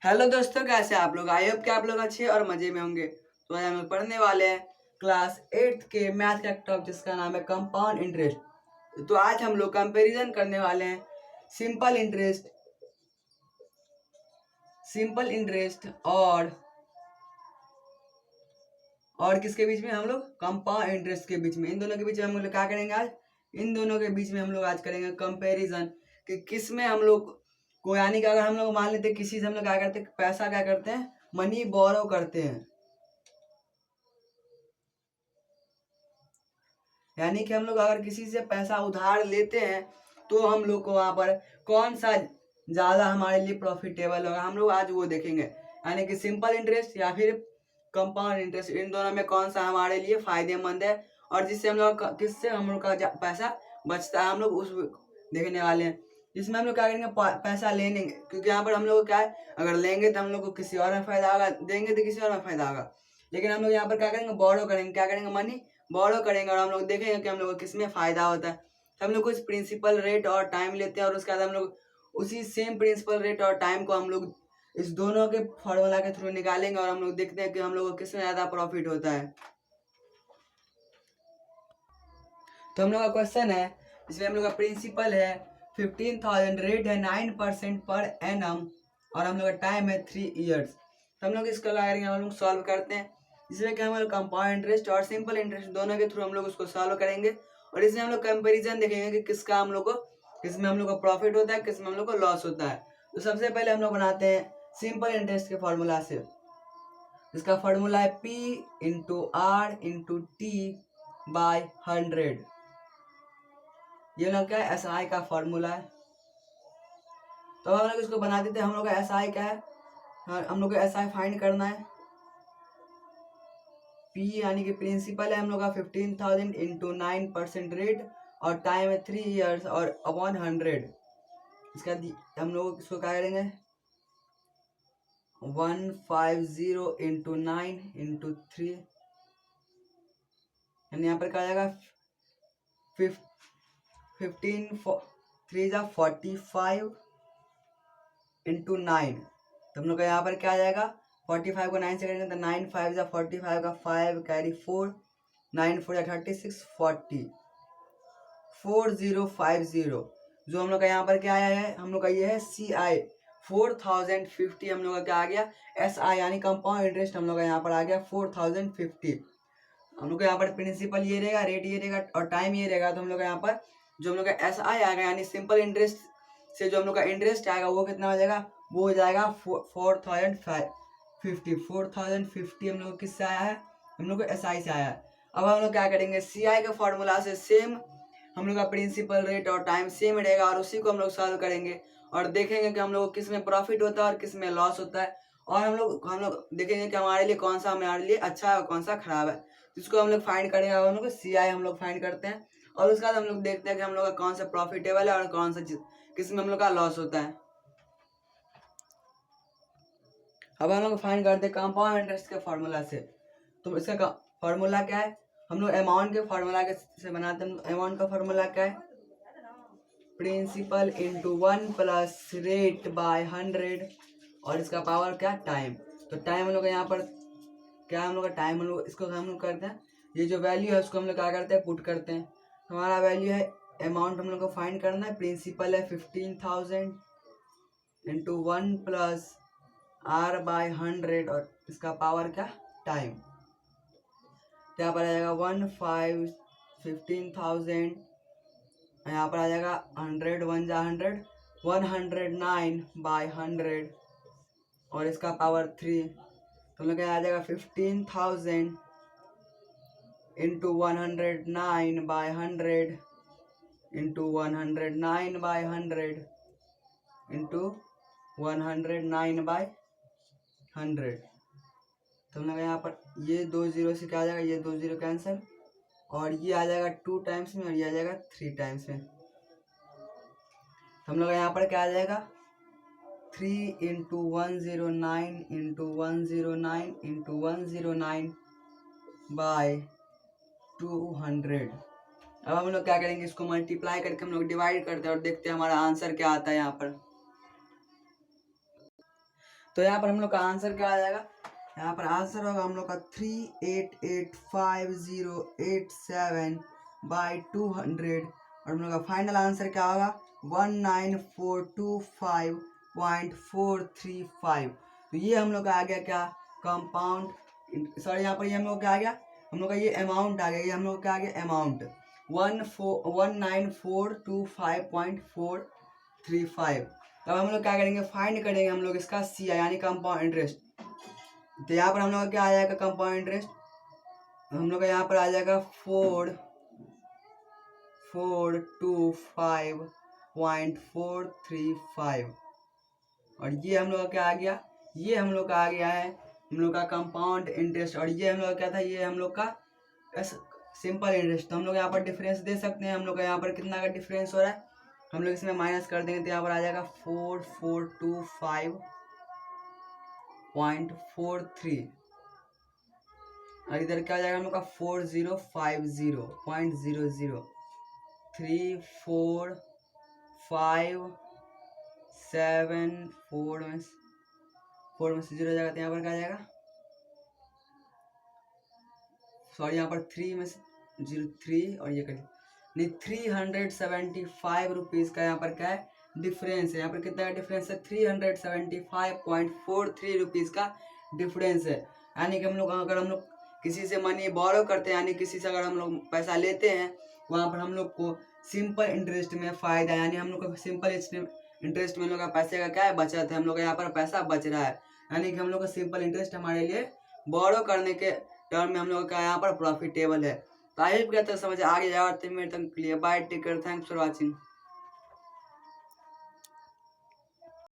Hello दोस्तों, कैसे हैं आप लोग। आई होप कि आप लोग अच्छे और मजे में होंगे। तो आज हम लोग पढ़ने वाले हैं क्लास 8 के मैथ का टॉपिक जिसका नाम है कंपाउंड इंटरेस्ट। तो आज हम लोग कंपैरिजन करने वाले हैं सिंपल इंटरेस्ट और किसके बीच में, हम लोग कंपाउंड इंटरेस्ट के बीच में। इन दोनों के बीच में हम लोग क्या करेंगे आज, इन दोनों के बीच में हम लोग आज करेंगे कंपैरिजन कि किस में हम लोग को, यानी कि अगर हम लोग मान लेते हैं किसी से हम लोग क्या करते हैं, पैसा क्या करते हैं, मनी बोरो करते हैं। यानी कि हम लोग अगर किसी से पैसा उधार लेते हैं तो हम लोग को वहां पर कौन सा ज्यादा हमारे लिए प्रॉफिटेबल होगा, हम लोग आज वो देखेंगे। यानी कि सिंपल इंटरेस्ट या फिर कंपाउंड इंटरेस्ट, इन दोनों में कौन सा हमारे लिए फायदेमंद है और जिससे हम लोग किससे हम लोग का पैसा बचता है, हम लोग उस देखने वाले हैं। जिसमें हम लोग क्या करेंगे, पैसा लेने, क्योंकि यहाँ पर हम लोग क्या है, अगर लेंगे तो हम लोग को किसी और में फायदा होगा, देंगे तो किसी और में फायदा होगा। लेकिन हम लोग यहाँ पर क्या करेंगे, बोरो करेंगे, क्या करेंगे, मनी बोरो करेंगे और हम लोग देखेंगे कि हम लोग को किसमें फायदा होता है। तो हम लोग कुछ प्रिंसिपल रेट और टाइम लेते हैं और उसके बाद हम लोग उसी सेम प्रिंसिपल रेट और टाइम को हम लोग इस दोनों के फॉर्मूला के थ्रू निकालेंगे और हम लोग देखते हैं कि हम लोग को किसमें ज्यादा प्रॉफिट होता है। तो हम लोग का क्वेश्चन है, इसमें हम लोग का प्रिंसिपल है 15,000, रेट है 9% पर एनम और हम लोग का टाइम है 3 ईयर्स। तो हम लोग इसका करेंगे, हम लोग सॉल्व करते हैं। इसमें क्या, हम लोग कंपाउंड इंटरेस्ट और सिंपल इंटरेस्ट दोनों के थ्रू हम लोग उसको सॉल्व करेंगे और इसमें हम लोग कंपेरिजन देखेंगे कि किसका हम लोग को, किसमें हम लोग को प्रॉफिट होता है, किसमें हम लोग को लॉस होता है। तो सबसे पहले हम लोग बनाते हैं सिंपल इंटरेस्ट के फॉर्मूला से। इसका फॉर्मूला है P into R into T by 100। ये लोग क्या है, SI का फॉर्मूला है। तो हम लोग इसको बना देते हैं। हम लोग का SI क्या है, हम लोग को SI फाइंड करना है। P यानी कि प्रिंसिपल है हम लोग का 15,000 इंटू 9% रेट और टाइम है 3 ईयर्स और अपॉन 100। इसका हम लोग इसको क्या करेंगे, 150 इंटू 9 इंटू 3, यानी यहाँ पर क्या आ जाएगा 15 3 × 45 इंटू 9। तो हम लोग का यहाँ पर क्या आ जाएगा, 45 को 9 से करेंगे तो 9 5 जा 45 का 5 कैरी 4, 9 4 जा 36, 4050। जो हम लोग का यहाँ पर क्या आया है, हम लोग का ये है CI 4050। हम लोग का क्या आ गया, SI यानी कंपाउंड इंटरेस्ट हम लोग का यहाँ पर आ गया 4050। हम लोग का यहाँ पर प्रिंसिपल ये रहेगा, रेट ये रहेगा और टाइम ये रहेगा। तो हम लोग का यहाँ पर जो हम लोग का SI आएगा यानी सिंपल इंटरेस्ट से जो हम लोग का इंटरेस्ट आएगा वो कितना हो जाएगा, वो हो जाएगा 4050 हम लोग किससे आया है, हम लोग को SI से आया है। अब हम लोग क्या करेंगे, CI के फॉर्मूला से सेम हम लोग का प्रिंसिपल रेट और टाइम सेम रहेगा और उसी को हम लोग सॉल्व करेंगे और देखेंगे कि हम लोग को किस में प्रॉफिट होता है और किस में लॉस होता है। और हम लोग देखेंगे कि हमारे लिए कौन सा हमारे लिए अच्छा है और कौन सा खराब है। जिसको हम लोग फाइंड करेंगे, हम लोग CI हम लोग फाइंड करते हैं और उसके बाद हम लोग देखते हैं कि हम लोग का कौन सा प्रॉफिटेबल है और कौन सा किस में हम लोग का लॉस होता है। अब हम लोग फाइंड करते हैं कंपाउंड इंटरेस्ट के फॉर्मूला से। तो इसका फॉर्मूला क्या है, हम लोग अमाउंट के फॉर्मूला के से बनाते हैं। अमाउंट का फॉर्मूला क्या है, principal into 1 plus rate by 100 और इसका पावर क्या, टाइम। तो टाइम हम लोग यहाँ पर क्या, हम लोग का टाइम हम लोग इसको हम लोग करते हैं, ये जो वैल्यू है उसको हम लोग क्या करते हैं, पुट करते हैं। हमारा वैल्यू है, अमाउंट हम लोग को फाइंड करना है, प्रिंसिपल है 15,000 इंटू 1 प्लस R बाय 100 और इसका पावर क्या, टाइम। यहाँ पर आ जाएगा 15,000, यहाँ पर आ जाएगा 100, 1 जा 100, 109 बाय 100 और इसका पावर 3। तो हम लोग आ जाएगा 15,000 into 109 by 100 into 109 by 100 into 109 by 100। तो हम लोग यहाँ पर ये 2 0 से क्या आ जाएगा, ये 2 0 कैंसिल और ये आ जाएगा 2 टाइम्स में और ये आ जाएगा 3 टाइम्स में। तो हम लोग यहाँ पर क्या आ जाएगा, 3 इंटू 109 इंटू 109 इंटू 109 बाय 200। अब हम लोग क्या करेंगे, इसको मल्टीप्लाई करके हम लोग डिवाइड करते हैं और देखते हैं हमारा आंसर क्या आता है यहाँ पर। तो यहाँ पर हम लोग का आंसर क्या आ जाएगा, यहाँ पर आंसर होगा हम लोग का 3885087/200 और हम लोग का फाइनल आंसर क्या होगा 19425.435। तो ये हम लोग का आ गया क्या, कंपाउंड, सॉरी यहाँ पर ये हम लोग क्या आ गया, हम लोग का ये अमाउंट आ गया, ये हम लोग क्या आ गया अमाउंट 19425.435। तब हम लोग क्या करेंगे, फाइंड करेंगे हम लोग इसका सी यानी कंपाउंड इंटरेस्ट। तो यहाँ पर हम लोग का क्या आ जाएगा कंपाउंड इंटरेस्ट, हम लोग का यहाँ पर आ जाएगा 4425.435 और ये हम लोग का क्या आ गया, ये हम लोग का आ गया है हम लोग का कंपाउंड इंटरेस्ट। और ये हम लोग का क्या था, ये हम लोग का सिंपल इंटरेस्ट। तो हम लोग यहाँ पर डिफरेंस दे सकते हैं, हम लोग का यहाँ पर कितना का डिफरेंस हो रहा है, हम लोग इसमें माइनस कर देंगे तो यहाँ पर आ जाएगा 4425.43 और इधर क्या आ जाएगा हम लोग का 4050.00 3457 4 में से 0 जाएगा तो यहाँ पर क्या आ जाएगा, सॉरी यहाँ पर 3 में से 03 और ये करिए नहीं 375 रुपीज़ का यहाँ पर क्या है डिफरेंस है। यहाँ पर कितना का डिफरेंस है 375.43 रुपीज़ का डिफरेंस है। यानी कि हम लोग अगर हम लोग किसी से मनी बोरो करते हैं, यानी किसी से अगर हम लोग पैसा लेते हैं, वहाँ पर हम लोग को सिंपल इंटरेस्ट में फ़ायदा, यानी हम लोग को सिंपल इंटरेस्ट में हम लोग का पैसे का क्या है बचत है, हम लोग का यहाँ पर पैसा बच रहा है। यानी कि हम लोग का सिंपल इंटरेस्ट हमारे लिए बोरो करने के टर्म में हम लोग का यहाँ पर प्रॉफिटेबल है। तो आई होप क्या समझ आगे जाओ, मेरे तक clear. Bye, take care, thanks for watching.